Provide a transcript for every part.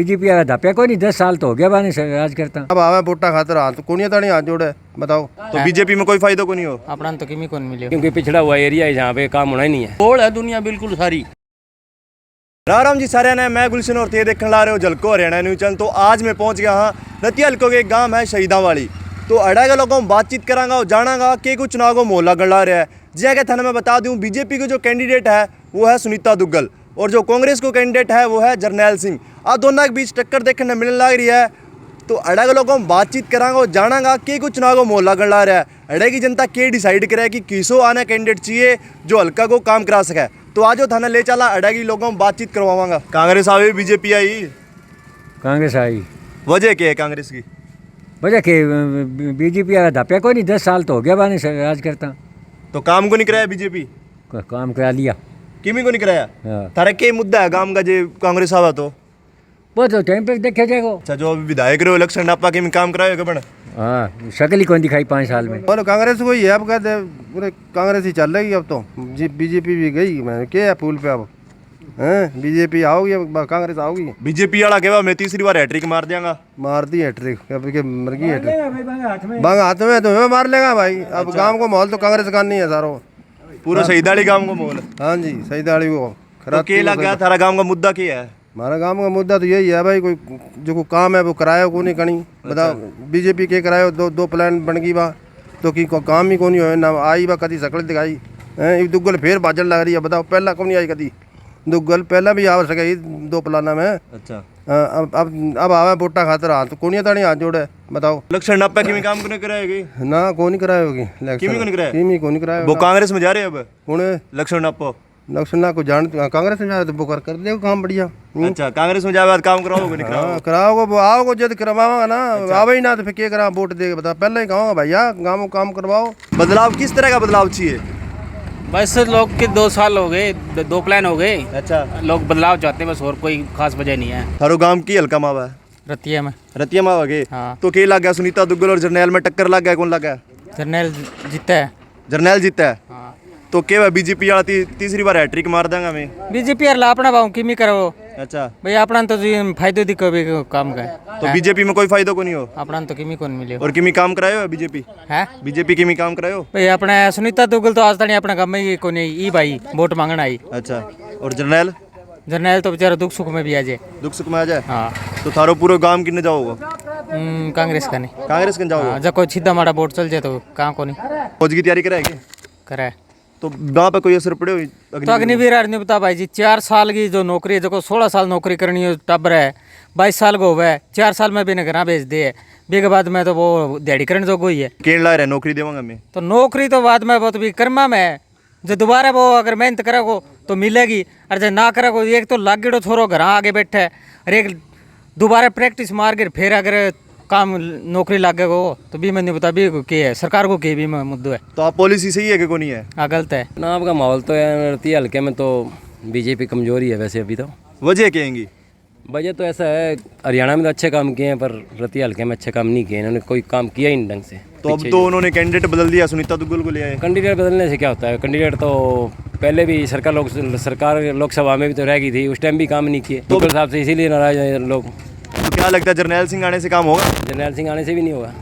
BJP वाला धप्या कोई नहीं, 10 साल तो हो गया बाने से राज करता। अब आवे वोटा खातर हाथ कोनिया तानी हाथ जोड़े बताओ। तो बीजेपी में कोई फायदा को नहीं हो अपना तो किमी कौन मिले, क्योंकि पिछड़ा हुआ एरिया है जहाँ पे काम होना ही नहीं है। बोल है दुनिया बिल्कुल सारी। राम राम जी सारे ने, मैं गुलशन और ते देखने ला रहे हो झलको हरियाणा न्यूज चैनल। तो आज मैं पहुंच गया हाँ रतिया हल्को के एक गांव है शहीदा वाली। तो अड़ा के लोगों बातचीत करांगा और जानागा कि कुछ चुनाव को मोहल्ला गड़ा रहा है। जी के थाने मैं बता दूं, बीजेपी के जो कैंडिडेट है वो है सुनीता दुग्गल और जो कांग्रेस को कैंडिडेट है वो है जरनैल सिंह। आप दोनों के बीच टक्कर देखने मिलने लग रही है। तो अड़ा के लोगों बातचीत करांगा और जानागा कि कुछ चुनाव को मोहल्ला गड़ा रहा है। अड़े की जनता के डिसाइड करे कि किसो आना कैंडिडेट चाहिए जो हल्का को काम करा सके। तो आज थाना ले चला अड़ा की लोगों बातचीत करवाऊंगा। कांग्रेस आई बीजेपी आई, कांग्रेस आई। वजह क्या है कांग्रेस की? वजह के बीजेपी वाला धप्या कोई नहीं, 10 साल तो हो गया बाने से राज करता। तो काम को नहीं कराया बीजेपी? काम करा लिया। किमी को नहीं कराया? हाँ। थारा के मुद्दा है काम का जे कांग्रेस आवा तो? वो तो टाइम पे देखा जाएगा। अच्छा, जो अभी विधायक रहे इलेक्शन नापा के काम कराएगा बन? हाँ, शक्ल ही कौन दिखाई 5 साल में। बोलो कांग्रेस को ही है अब, कहते पूरे कांग्रेस ही चल रही अब तो। बीजेपी भी गई, मैं क्या है फूल पे अब हैं। बीजेपी आओगी अब, कांग्रेस आओगी। बीजेपी वाला कहवा मैं तीसरी बार हैट्रिक मार देंगा। मार दी हैट्रिक, अब के मर गई हैट्रिक बांग हाथ में तो मैं मार लेगा भाई। अब गांव को माहौल तो कांग्रेस का नहीं है सारो, पूरा शहीदाली गांव को माहौल। हाँ जी, सही दाड़ी वो तो के लग गया थारा गांव का मुद्दा क्या है? हमारा गांव का मुद्दा तो यही है भाई, कोई जो को काम है वो करायो को नहीं कहीं बताओ। बीजेपी के करायो, दो प्लान बन गई बा तो की को काम ही को नहीं हो ना आई बा, कदी शकल दिखाई है। दुग्गल फिर बाजल लग रही है बताओ, पहला को नहीं आई कदी दुग्गल, पहला भी आ सके 2 प्लाना में। अच्छा, अब आवे वोटा खातर हाथ कोनिया तानी हाथ जोड़े बताओ। इलेक्शन नापा के काम को नहीं कराएगी ना को नहीं करायोगी, किमी को नहीं कराया? किमी को नहीं कराया। वो कांग्रेस में जा रहे हैं अब कौन इलेक्शन नापो? लक्षणा को जान कांग्रेस में जाए तो वो कर देगा काम बढ़िया। अच्छा, कांग्रेस में जाए काम कराओगे नहीं कराओगे? कराओगे आओगे जब करवाओगे ना। आवे ही ना तो फिर क्या करा वोट देगा बता। पहले ही कहूँगा भैया गाँव में काम करवाओ। बदलाव किस तरह का बदलाव चाहिए? बस लोग के 2 साल हो गए, 2 प्लान हो गए। अच्छा, लोग बदलाव चाहते हैं बस, और कोई खास वजह नहीं है। थारो गांव की हल्का मावा है रतिया में। रतिया मावा के? हाँ। तो के लग गया सुनीता दुग्गल और जरनैल में टक्कर लग गया, कौन लग गया? जरनैल जीता है। जरनैल जीता है। हाँ। तो क्या बीजेपी वाला तीसरी बार हैट्रिक मार देंगा मैं? बीजेपी यार अपना पाऊँ किमी करो अच्छा भाई, अपना तो फायदो दी कभी काम का है। तो बीजेपी में कोई फायदा को नहीं हो अपना तो किमी कौन मिले और किमी काम करायो बीजेपी? है बीजेपी किमी काम करायो भाई। अपना सुनीता दुग्गल तो आज तक अपना काम में ही को नहीं ई भाई वोट मांगना आई। अच्छा, और जरनैल? जरनैल तो बेचारा दुख सुख में भी आ जाए। दुख सुख में आ जाए? हाँ। तो थारो पूरा गांव किन्ने जाओगे? कांग्रेस का नहीं, कांग्रेस के जाओगे? जब कोई सीधा माड़ा वोट चल जाए तो कहाँ को नहीं। फौज की तैयारी कराएगी? कराए तो गाँव पे कोई असर पड़े? तो अग्निवीर आदमी बता भाई जी, 4 साल की जो नौकरी है, जो 16 साल नौकरी करनी है टबर है, 22 साल को हुआ है, 4 साल में भी न घर भेज दे बे के बाद में तो वो दिहाड़ी करने जो ही है। केन ला रहे नौकरी देवांगा मैं? तो नौकरी तो बाद में बहुत भी कर्मा में जो दोबारा वो अगर मेहनत करेगो तो मिलेगी, और जो ना करेगो एक तो लाग गिड़ो छोरो घर आगे बैठे है, और एक दोबारा प्रैक्टिस मार के फिर अगर काम नौकरी लागे को तो भी मैं नहीं बता भी के है सरकार को के भी मुद्दों है। तो आप पॉलिसी सही है कि नहीं है? हाँ, गलत है ना। आपका माहौल तो है रतिया हल्के में तो बीजेपी कमजोरी है वैसे अभी तो। वजह कहेंगी? वजह तो ऐसा है, हरियाणा में तो अच्छे काम किए हैं पर रतिया हल्के में अच्छे काम नहीं किए। इन्होंने कोई काम किया ही नहीं ढंग से। तो अब तो उन्होंने कैंडिडेट बदल दिया, सुनीता दुग्गल को ले आए। कैंडिडेट बदलने से क्या होता है? कैंडिडेट तो पहले भी सरकार लोकसभा में भी तो रह गई थी, उस टाइम भी काम नहीं किए। तो साहब से इसीलिए नाराज हैं लोग। तो क्या लगता है जरनैल सिंह आने से काम होगा? जरनैल सिंह आने से भी नहीं होगा,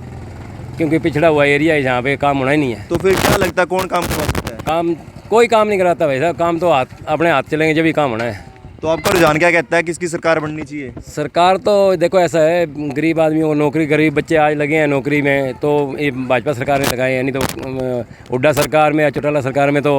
क्योंकि पिछड़ा हुआ एरिया है जहाँ पे काम होना ही नहीं है। तो फिर क्या लगता है कौन काम करवा सकता है? काम कोई काम नहीं कराता भाई साहब। काम तो अपने हाथ चलेंगे जब भी काम होना है। तो आपका रुझान क्या कहता है किसकी सरकार बननी चाहिए? सरकार तो देखो ऐसा है, गरीब आदमियों को नौकरी, गरीब बच्चे आज लगे हैं नौकरी में तो ये भाजपा सरकार ने लगाए हैं। नहीं तो हुड्डा सरकार में या चौटाला सरकार में तो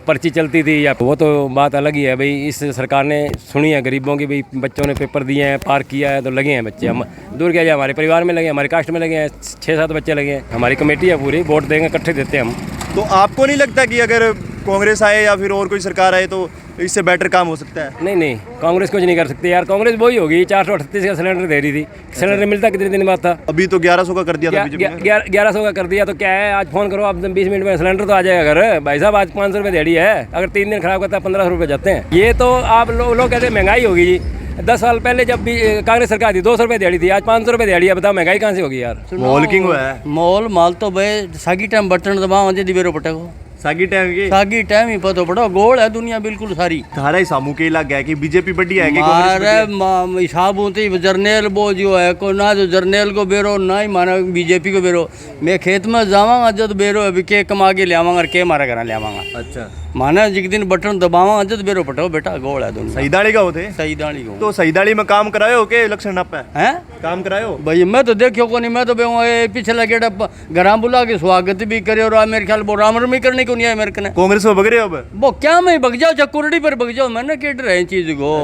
पर्ची चलती थी, या वो तो बात अलग ही है भाई। इस सरकार ने सुनी है गरीबों की, भाई बच्चों ने पेपर दिए हैं, पार किया है तो लगे हैं बच्चे। हम दूर क्या जाए, हमारे परिवार में लगे हैं, हमारे कास्ट में लगे हैं, 6-7 बच्चे लगे हैं। हमारी कमेटी है पूरी, वोट देंगे इकट्ठे देते हैं हम। तो आपको नहीं लगता कि अगर कांग्रेस आए या फिर और कोई सरकार आए तो इससे बेटर काम हो सकता है? नहीं, कांग्रेस कुछ नहीं कर सकती यार। कांग्रेस वही होगी 438 का सिलेंडर दे रही थी। सिलेंडर मिलता कितने दिन बाद था? अभी तो 1100 का कर दिया था बीजेपी ने। 1100 का कर दिया तो क्या है, आज फोन करो आप 20 मिनट में सिलेंडर तो आ जाएगा घर। भाई साहब आज 500 रुपये दिहाड़ी है, अगर 3 दिन खराब करता है 1500 रुपये जाते हैं। ये तो आप लोग कहते हैं महंगाई होगी जी। 10 साल पहले जब भी कांग्रेस सरकार थी 200 रुपये दिहाड़ी थी, आज 500 रुपये दिहाड़ी है। बताओ महंगाई कहाँ से होगी यार? मॉल किंग हुआ है मॉल माल तो भाई सागी टाइम बर्तन दबा दिवेरो पटे को सागी टाइम के सागी टाइम ही पता पड़ो गोल है दुनिया बिल्कुल सारी थारा ही सामू के लग गया कि बीजेपी बढ़िया है कि कांग्रेस बढ़िया है? मारे हिसाब होते ही जर्नेल वो जो है को ना जो जर्नेल को बेरो ना ही माना बीजेपी को बेरो। मैं खेत में जावांगा जब बेरो अभी के कमा के ले आवांगा और के मारा घर ले आवांगा। अच्छा माना जिस दिन बटन दबावा जब बेरो पटो बेटा गोल है दुनिया। सही दाड़ी का होते सही दाड़ी को तो सही दाड़ी में काम करायो के इलेक्शन नप है हैं काम करायो भाई मैं तो देखियो को नहीं। मैं तो पिछला गेड़ा घर बुला के स्वागत भी करे और मेरे ख्याल वो राम रमी करने को नहीं है मेरे कने। कांग्रेस में बग रहे हो अब वो क्या मैं बग जाओ चकुरड़ी पर बग जाओ मैंने केट रहे चीज को।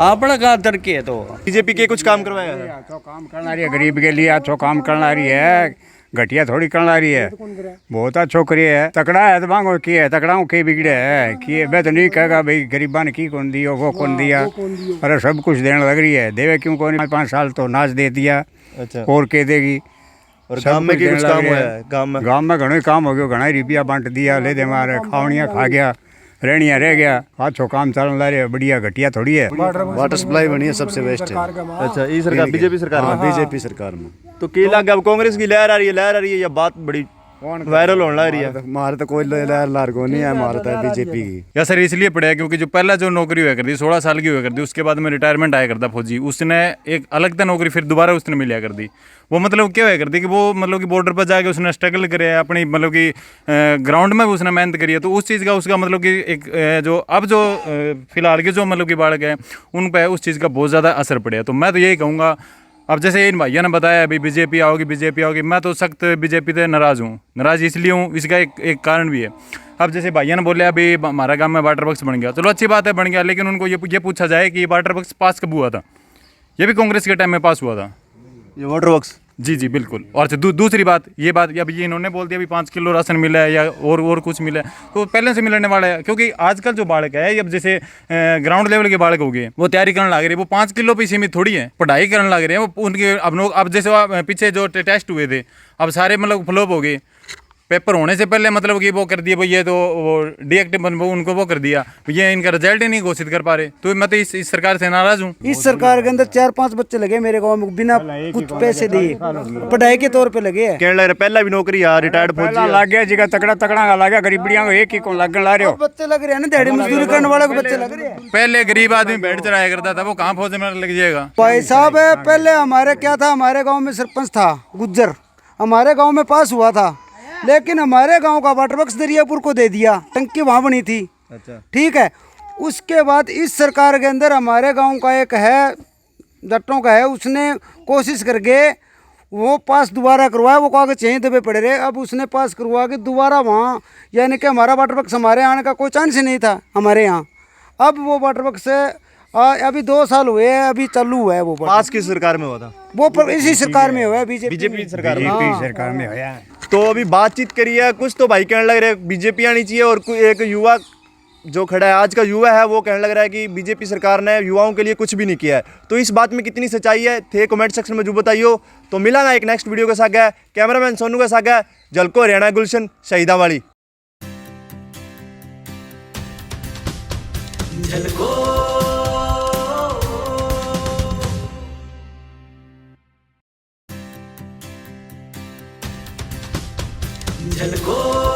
अपना कहाँ तरक्की है तो बीजेपी के कुछ काम करवाया है अच्छो काम करना रही है गरीब के लिए अच्छो काम करना रही है घटिया थोड़ी करना रही है बहुत अच्छो करी है तकड़ा है तो मांगो की है तकड़ा के बिगड़े है कि मैं तो नहीं कहेगा भाई गरीबा ने की कौन दिया वो कौन दिया अरे सब कुछ देने लग रही है देवे क्यों कौन 5 साल तो नाच दे दिया अच्छा और के देगी और गांव में की कुछ काम हुआ है गांव में घणो काम हो गया घना रुपया बांट दिया ले दे मारे खावनिया खा गया रहनिया रह गया अच्छो काम चलन ला रहे बढ़िया घटिया थोड़ी है वाटर सप्लाई बनी है सबसे बेस्ट है। अच्छा ये सरकार बीजेपी सरकार में बीजेपी सरकार में तो की लग अब कांग्रेस की लहर आ रही है या बात बड़ी वायरल होने लग रही है हमारे तो कोई लार को नहीं है हमारा तो बीजेपी की या सर इसलिए पड़ा है क्योंकि जो पहला जो नौकरी हुआ करती 16 साल की हुआ करती उसके बाद में रिटायरमेंट आया करता फौजी उसने एक अलग था नौकरी फिर दोबारा उसने मिला कर दी। वो मतलब क्या हुआ करती कि वो मतलब कि बॉर्डर पर जाके उसने स्ट्रगल करे अपनी मतलब कि ग्राउंड में भी उसने मेहनत करी है तो उस चीज़ का उसका मतलब कि एक जो अब जो फिलहाल के जो मतलब कि बालक है उन पर उस चीज़ का बहुत ज़्यादा असर पड़ा है। तो मैं तो यही कहूँगा अब जैसे इन भैया ने बताया अभी बीजेपी आओगी मैं तो सख्त बीजेपी से नाराज़ हूँ। नाराज़ इसलिए हूँ इसका एक कारण भी है। अब जैसे भैया ने बोले अभी हमारा गांव में वाटर बॉक्स बन गया चलो अच्छी बात है बन गया लेकिन उनको ये पूछा जाए कि ये वाटर बॉक्स पास कब हुआ था। ये भी कांग्रेस के टाइम में पास हुआ था ये वाटर बॉक्स जी बिल्कुल। और दूसरी बात ये अब ये इन्होंने बोल दिया अभी 5 किलो राशन मिला है या और कुछ मिला है तो पहले से मिलने वाला है क्योंकि आजकल जो बालक है अब जैसे ग्राउंड लेवल के बालक हो गए वो तैयारी करने लग रही है वो 5 किलो पे सीमित थोड़ी है पढ़ाई करने लग रहे हैं वो उनके अब जैसे पीछे जो टेस्ट हुए थे अब सारे मतलब फ्लॉप हो गए पेपर होने से पहले मतलब कि वो कर दिया भाई ये तो वो डीएक्टिव उनको वो कर दिया ये इनका रिजल्ट ही नहीं घोषित कर पा रहे तो मैं तो इस सरकार से नाराज हूँ। इस सरकार के अंदर 4-5 बच्चे लगे मेरे गांव में बिना कुछ पैसे दिए पढ़ाई के तौर पे लगे हैं। कहने लग रहे पहला भी नौकरी यार रिटायर्ड फौजी लग गया जी तकड़ा लग गया गरीबड़िया को एक ही कौन लगन ला रहे हो बच्चे लग रहे हैं ना दिहाड़ी मजदूरी करने वाले को बच्चे लग रहे हैं। पहले गरीब आदमी बैठ चढ़ाया करता था वो कहाँ फौज में लग जाएगा। भाई साहब पहले हमारे क्या था हमारे गाँव में सरपंच था गुज्जर हमारे गाँव में पास हुआ था लेकिन हमारे गांव का वाटर बॉक्स दरियापुर को दे दिया टंकी वहाँ बनी थी। अच्छा ठीक है उसके बाद इस सरकार के अंदर हमारे गांव का एक है जट्टों का है उसने कोशिश करके वो पास दोबारा करवाया वो कागज यहीं दबे पड़े रहे अब उसने पास करवा के दोबारा वहाँ यानी कि हमारा वाटर बॉक्स हमारे आने का कोई चांस ही नहीं था हमारे यहाँ। अब वो वाटर बॉक्स अभी 2 साल हुए हैं अभी चालू हुआ है वो पास की सरकार में हुआ था वो इसी सरकार में हुआ है बीजेपी सरकार में सरकार में होया तो अभी बातचीत करिए कुछ तो भाई कहने लग रहे बीजेपी आनी चाहिए और एक युवा जो खड़ा है आज का युवा है वो कहने लग रहा है कि बीजेपी सरकार ने युवाओं के लिए कुछ भी नहीं किया है। तो इस बात में कितनी सच्चाई है थे कमेंट सेक्शन में जो बताइयो। तो मिलांगा एक नेक्स्ट वीडियो के साथ है कैमरामैन सोनू के साथ है जलको हरियाणा गुलशन शहीदा वाली। झलको